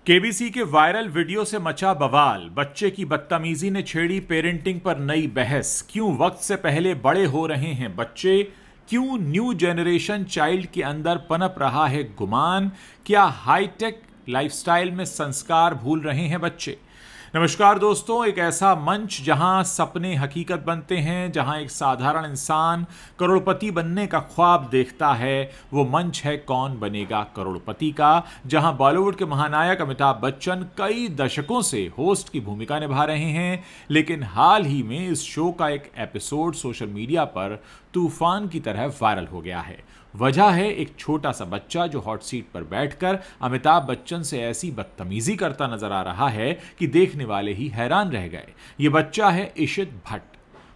KBC के viral video से मचा बवाल। बच्चे की बदतमीजी ने छेड़ी पेरेंटिंग पर नई बहस। क्यों वक्त से पहले बड़े हो रहे हैं बच्चे? क्यों न्यू जनरेशन चाइल्ड के अंदर पनप रहा है गुमान? क्या हाईटेक लाइफस्टाइल में संस्कार भूल रहे हैं बच्चे? नमस्कार दोस्तों, एक ऐसा मंच जहां सपने हकीकत बनते हैं, जहां एक साधारण इंसान करोड़पति बनने का ख्वाब देखता है। वो मंच है कौन बनेगा करोड़पति का, जहां बॉलीवुड के महानायक अमिताभ बच्चन कई दशकों से होस्ट की भूमिका निभा रहे हैं। लेकिन हाल ही में इस शो का एक एपिसोड सोशल मीडिया पर तूफान की तरह वायरल हो गया है। वजह है एक छोटा सा बच्चा जो हॉट सीट पर बैठकर अमिताभ बच्चन से ऐसी बदतमीजी करता नजर आ रहा है कि देखने वाले ही हैरान रह गए। ये बच्चा है इशित भट्ट।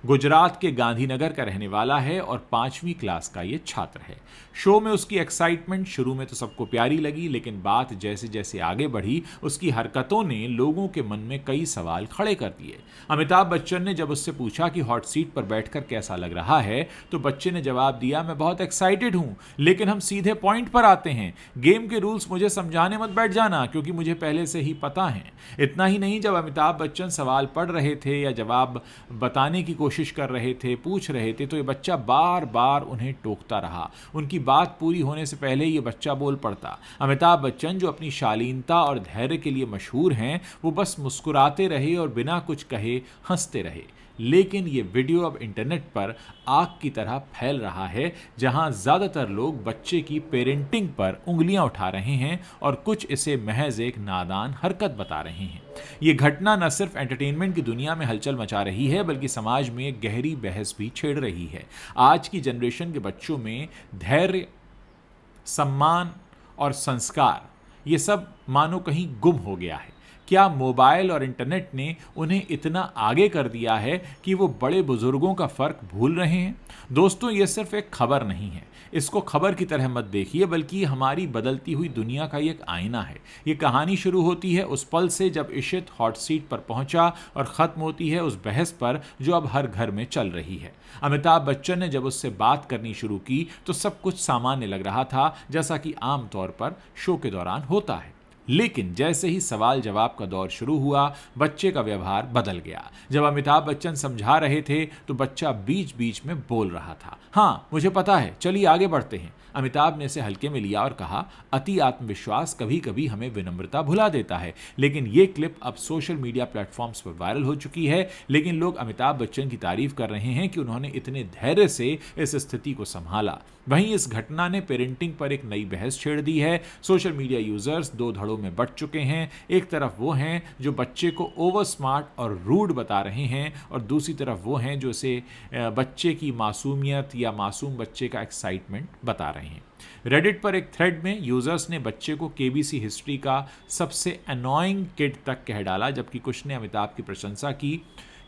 गुजरात के गांधीनगर का रहने वाला है और 5वीं क्लास का ये छात्र है। शो में उसकी एक्साइटमेंट शुरू में तो सबको प्यारी लगी, लेकिन बात जैसे जैसे आगे बढ़ी उसकी हरकतों ने लोगों के मन में कई सवाल खड़े कर दिए। अमिताभ बच्चन ने जब उससे पूछा कि हॉट सीट पर बैठकर कैसा लग रहा है, तो बच्चे ने जवाब दिया, मैं बहुत एक्साइटेड हूं, लेकिन हम सीधे पॉइंट पर आते हैं। गेम के रूल्स मुझे समझाने मत बैठ जाना, क्योंकि मुझे पहले से ही पता है। इतना ही नहीं, जब अमिताभ बच्चन सवाल पढ़ रहे थे या जवाब बताने की कोशिश कर रहे थे, पूछ रहे थे, तो ये बच्चा बार बार उन्हें टोकता रहा। उनकी बात पूरी होने से पहले ये बच्चा बोल पड़ता। अमिताभ बच्चन, जो अपनी शालीनता और धैर्य के लिए मशहूर हैं, वो बस मुस्कुराते रहे और बिना कुछ कहे हंसते रहे। लेकिन ये वीडियो अब इंटरनेट पर आग की तरह फैल रहा है, जहां ज्यादातर लोग बच्चे की पेरेंटिंग पर उंगलियां उठा रहे हैं और कुछ इसे महज एक नादान हरकत बता रहे हैं। ये घटना न सिर्फ एंटरटेनमेंट की दुनिया में हलचल मचा रही है, बल्कि समाज में एक गहरी बहस भी छेड़ रही है। आज की जनरेशन के बच्चों में धैर्य, सम्मान और संस्कार, ये सब मानो कहीं गुम हो गया है। क्या मोबाइल और इंटरनेट ने उन्हें इतना आगे कर दिया है कि वो बड़े बुजुर्गों का फर्क भूल रहे हैं? दोस्तों, ये सिर्फ एक खबर नहीं है, इसको खबर की तरह मत देखिए, बल्कि हमारी बदलती हुई दुनिया का एक आईना है। ये कहानी शुरू होती है उस पल से जब इशित हॉट सीट पर पहुंचा और खत्म होती है उस बहस पर जो अब हर घर में चल रही है। अमिताभ बच्चन ने जब उससे बात करनी शुरू की तो सब कुछ सामान्य लग रहा था, जैसा कि आमतौर पर शो के दौरान होता है। लेकिन जैसे ही सवाल जवाब का दौर शुरू हुआ, बच्चे का व्यवहार बदल गया। जब अमिताभ बच्चन समझा रहे थे तो बच्चा बीच बीच में बोल रहा था, हाँ मुझे पता है, चलिए आगे बढ़ते हैं। अमिताभ ने इसे हल्के में लिया और कहा, अति आत्मविश्वास कभी कभी हमें विनम्रता भुला देता है। लेकिन ये क्लिप अब सोशल मीडिया प्लेटफॉर्म्स पर वायरल हो चुकी है। लेकिन लोग अमिताभ बच्चन की तारीफ कर रहे हैं कि उन्होंने इतने धैर्य से इस स्थिति को संभाला। वहीं इस घटना ने पेरेंटिंग पर एक नई बहस छेड़ दी है। सोशल मीडिया यूजर्स दो धड़ों में बंट चुके हैं। एक तरफ वो हैं जो बच्चे को ओवर स्मार्ट और रूड बता रहे हैं, और दूसरी तरफ वो हैं जो इसे बच्चे की मासूमियत या मासूम बच्चे का एक्साइटमेंट बता रहे हैं। रेडिट पर एक थ्रेड में यूजर्स ने बच्चे को केबीसी हिस्ट्री का सबसे अनोइंग किड तक कह डाला, जबकि कुछ ने अमिताभ की प्रशंसा की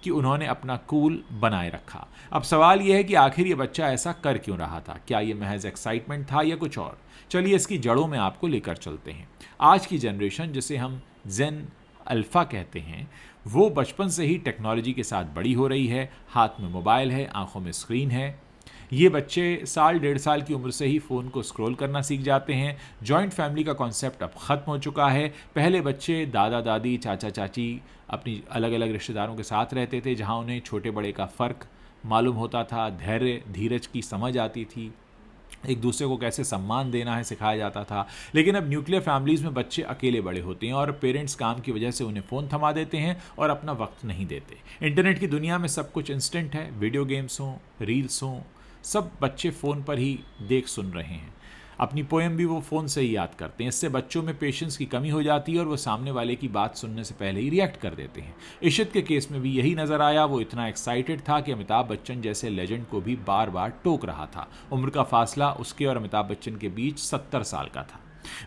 कि उन्होंने अपना कूल बनाए रखा। अब सवाल यह है कि आखिर ये बच्चा ऐसा कर क्यों रहा था? क्या ये महज एक्साइटमेंट था या कुछ और? चलिए इसकी जड़ों में आपको लेकर चलते हैं। आज की जनरेशन, जिसे हम जेन अल्फा कहते हैं, वो बचपन से ही टेक्नोलॉजी के साथ बड़ी हो रही है। हाथ में मोबाइल है, आंखों में स्क्रीन है। ये बच्चे साल 1.5 साल की उम्र से ही फ़ोन को स्क्रॉल करना सीख जाते हैं। जॉइंट फैमिली का कॉन्सेप्ट अब ख़त्म हो चुका है। पहले बच्चे दादा दादी, चाचा चाची अपनी अलग अलग रिश्तेदारों के साथ रहते थे, जहां उन्हें छोटे बड़े का फ़र्क मालूम होता था, धैर्य धीरज की समझ आती थी, एक दूसरे को कैसे सम्मान देना है सिखाया जाता था। लेकिन अब न्यूक्लियर फैमिलीज़ में बच्चे अकेले बड़े होते हैं और पेरेंट्स काम की वजह से उन्हें फ़ोन थमा देते हैं और अपना वक्त नहीं देते। इंटरनेट की दुनिया में सब कुछ इंस्टेंट है। वीडियो गेम्स हों, रील्स हों, सब बच्चे फ़ोन पर ही देख सुन रहे हैं। अपनी पोएम भी वो फ़ोन से ही याद करते हैं। इससे बच्चों में पेशेंस की कमी हो जाती है और वो सामने वाले की बात सुनने से पहले ही रिएक्ट कर देते हैं। इशित के केस में भी यही नज़र आया। वो इतना एक्साइटेड था कि अमिताभ बच्चन जैसे लेजेंड को भी बार बार टोक रहा था। उम्र का फासला उसके और अमिताभ बच्चन के बीच 70 साल का था,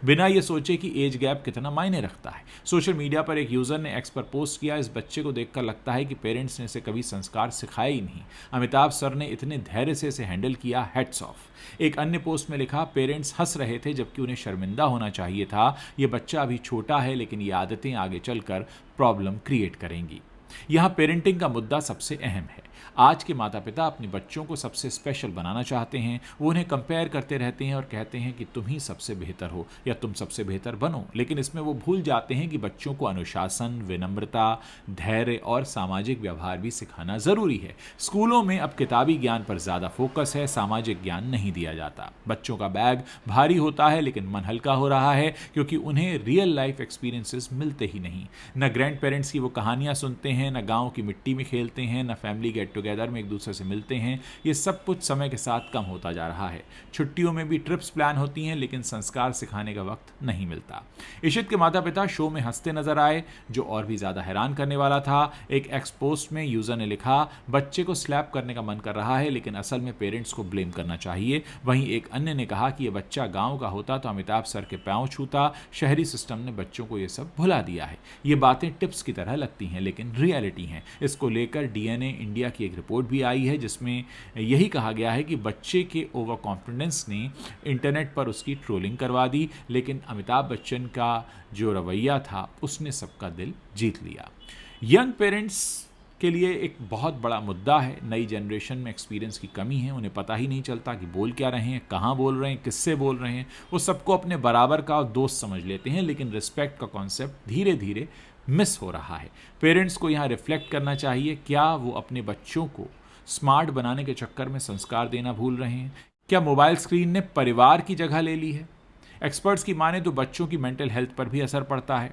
बिना ये सोचे कि एज गैप कितना मायने रखता है। सोशल मीडिया पर एक यूज़र ने एक्स पर पोस्ट किया, इस बच्चे को देखकर लगता है कि पेरेंट्स ने इसे कभी संस्कार सिखाए ही नहीं। अमिताभ सर ने इतने धैर्य से इसे हैंडल किया, हेड्स ऑफ। एक अन्य पोस्ट में लिखा, पेरेंट्स हंस रहे थे जबकि उन्हें शर्मिंदा होना चाहिए था। ये बच्चा अभी छोटा है, लेकिन ये आदतें आगे चलकर प्रॉब्लम क्रिएट करेंगी। यहाँ पेरेंटिंग का मुद्दा सबसे अहम है। आज के माता पिता अपने बच्चों को सबसे स्पेशल बनाना चाहते हैं। वो उन्हें कंपेयर करते रहते हैं और कहते हैं कि तुम ही सबसे बेहतर हो या तुम सबसे बेहतर बनो, लेकिन इसमें वो भूल जाते हैं कि बच्चों को अनुशासन, विनम्रता, धैर्य और सामाजिक व्यवहार भी सिखाना ज़रूरी है। स्कूलों में अब किताबी ज्ञान पर ज़्यादा फोकस है, सामाजिक ज्ञान नहीं दिया जाता। बच्चों का बैग भारी होता है लेकिन मन हल्का हो रहा है क्योंकि उन्हें रियल लाइफ एक्सपीरियंसेस मिलते ही नहीं। न ग्रैंड पेरेंट्स की वो कहानियाँ सुनते हैं, न गाँव की मिट्टी में खेलते हैं, न फैमिली गेट टुगेदर में एक दूसरे से मिलते हैं। ये सब कुछ समय के साथ कम होता जा रहा है। छुट्टियों में भी ट्रिप्स प्लान होती हैं लेकिन संस्कार सिखाने का वक्त नहीं मिलता। इशित के माता पिता शो में हंसते नजर आए, जो और भी ज्यादा हैरान करने वाला था। एक एक्स पोस्ट में यूजर ने लिखा, बच्चे को स्लैप करने का मन कर रहा है लेकिन असल में पेरेंट्स को ब्लेम करना चाहिए। वहीं एक अन्य ने कहा कि यह बच्चा गांव का होता तो अमिताभ सर के पांव छूता। शहरी सिस्टम ने बच्चों को यह सब भुला दिया है। ये बातें टिप्स की तरह लगती हैं लेकिन रियलिटी हैं। इसको लेकर डीएनए इंडिया की एक रिपोर्ट भी आई है जिसमें यही कहा गया है कि बच्चे के ओवर कॉन्फिडेंस ने इंटरनेट पर उसकी ट्रोलिंग करवा दी, लेकिन अमिताभ बच्चन का जो रवैया था उसने सबका दिल जीत लिया। यंग पेरेंट्स के लिए एक बहुत बड़ा मुद्दा है। नई जनरेशन में एक्सपीरियंस की कमी है। उन्हें पता ही नहीं चलता कि बोल क्या रहे हैं, कहाँ बोल रहे हैं, किससे बोल रहे हैं। वो सबको अपने बराबर का दोस्त समझ लेते हैं, लेकिन रिस्पेक्ट का कॉन्सेप्ट धीरे धीरे मिस हो रहा है। पेरेंट्स को यहाँ रिफ्लेक्ट करना चाहिए, क्या वो अपने बच्चों को स्मार्ट बनाने के चक्कर में संस्कार देना भूल रहे हैं? क्या मोबाइल स्क्रीन ने परिवार की जगह ले ली है? एक्सपर्ट्स की माने तो बच्चों की मेंटल हेल्थ पर भी असर पड़ता है।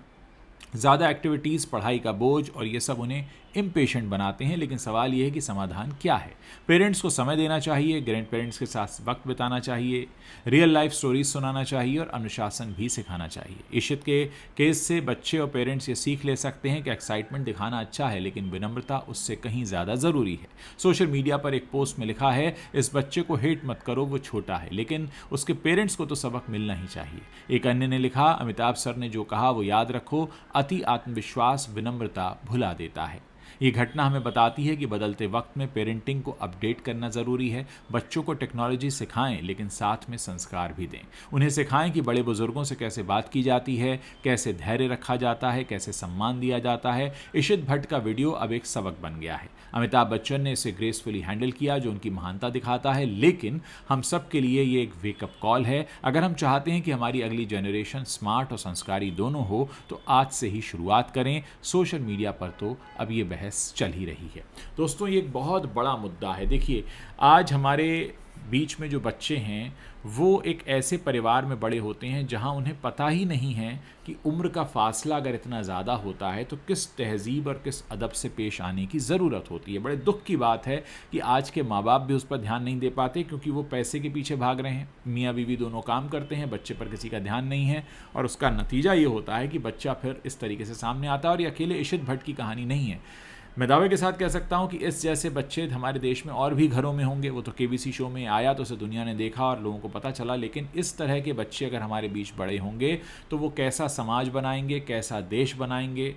ज़्यादा एक्टिविटीज़, पढ़ाई का बोझ और ये सब उन्हें इम्पेशेंट बनाते हैं। लेकिन सवाल ये है कि समाधान क्या है? पेरेंट्स को समय देना चाहिए, ग्रैंड पेरेंट्स के साथ वक्त बिताना चाहिए, रियल लाइफ स्टोरीज सुनाना चाहिए और अनुशासन भी सिखाना चाहिए। इशित के केस से बच्चे और पेरेंट्स ये सीख ले सकते हैं कि एक्साइटमेंट दिखाना अच्छा है लेकिन विनम्रता उससे कहीं ज़्यादा ज़रूरी है। सोशल मीडिया पर एक पोस्ट में लिखा है, इस बच्चे को हेट मत करो, वो छोटा है, लेकिन उसके पेरेंट्स को तो सबक मिलना ही चाहिए। एक अन्य ने लिखा, अमिताभ सर ने जो कहा वो याद रखो, अति आत्मविश्वास विनम्रता भुला देता है। ये घटना हमें बताती है कि बदलते वक्त में पेरेंटिंग को अपडेट करना ज़रूरी है। बच्चों को टेक्नोलॉजी सिखाएं लेकिन साथ में संस्कार भी दें। उन्हें सिखाएं कि बड़े बुजुर्गों से कैसे बात की जाती है, कैसे धैर्य रखा जाता है, कैसे सम्मान दिया जाता है। इशित भट्ट का वीडियो अब एक सबक बन गया है। अमिताभ बच्चन ने इसे ग्रेसफुली हैंडल किया, जो उनकी महानता दिखाता है, लेकिन हम सब के लिए ये एक वेकअप कॉल है। अगर हम चाहते हैं कि हमारी अगली जनरेशन स्मार्ट और संस्कारी दोनों हो तो आज से ही शुरुआत करें। सोशल मीडिया पर तो अब ये बहस चल ही रही है। दोस्तों, ये एक बहुत बड़ा मुद्दा है। देखिए, आज हमारे बीच में जो बच्चे हैं वो एक ऐसे परिवार में बड़े होते हैं जहां उन्हें पता ही नहीं है कि उम्र का फासला अगर इतना ज़्यादा होता है तो किस तहजीब और किस अदब से पेश आने की ज़रूरत होती है। बड़े दुख की बात है कि आज के माँ बाप भी उस पर ध्यान नहीं दे पाते क्योंकि वो पैसे के पीछे भाग रहे हैं। मियाँ बीवी दोनों काम करते हैं, बच्चे पर किसी का ध्यान नहीं है और उसका नतीजा ये होता है कि बच्चा फिर इस तरीके से सामने आता है। और ये अकेले इशित भट्ट की कहानी नहीं है। मैं दावे के साथ कह सकता हूं कि इस जैसे बच्चे हमारे देश में और भी घरों में होंगे। वो तो केबीसी शो में आया तो उसे दुनिया ने देखा और लोगों को पता चला, लेकिन इस तरह के बच्चे अगर हमारे बीच बड़े होंगे तो वो कैसा समाज बनाएंगे, कैसा देश बनाएंगे,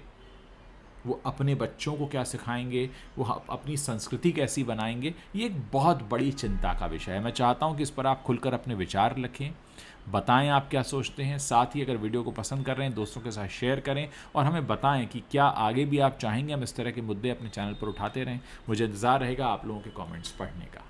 वो अपने बच्चों को क्या सिखाएंगे, वो अपनी संस्कृति कैसी बनाएंगे, ये एक बहुत बड़ी चिंता का विषय है। मैं चाहता हूं कि इस पर आप खुलकर अपने विचार रखें, बताएं आप क्या सोचते हैं। साथ ही अगर वीडियो को पसंद कर रहे हैं दोस्तों के साथ शेयर करें और हमें बताएं कि क्या आगे भी आप चाहेंगे हम इस तरह के मुद्दे अपने चैनल पर उठाते रहें। मुझे इंतज़ार रहेगा आप लोगों के कमेंट्स पढ़ने का।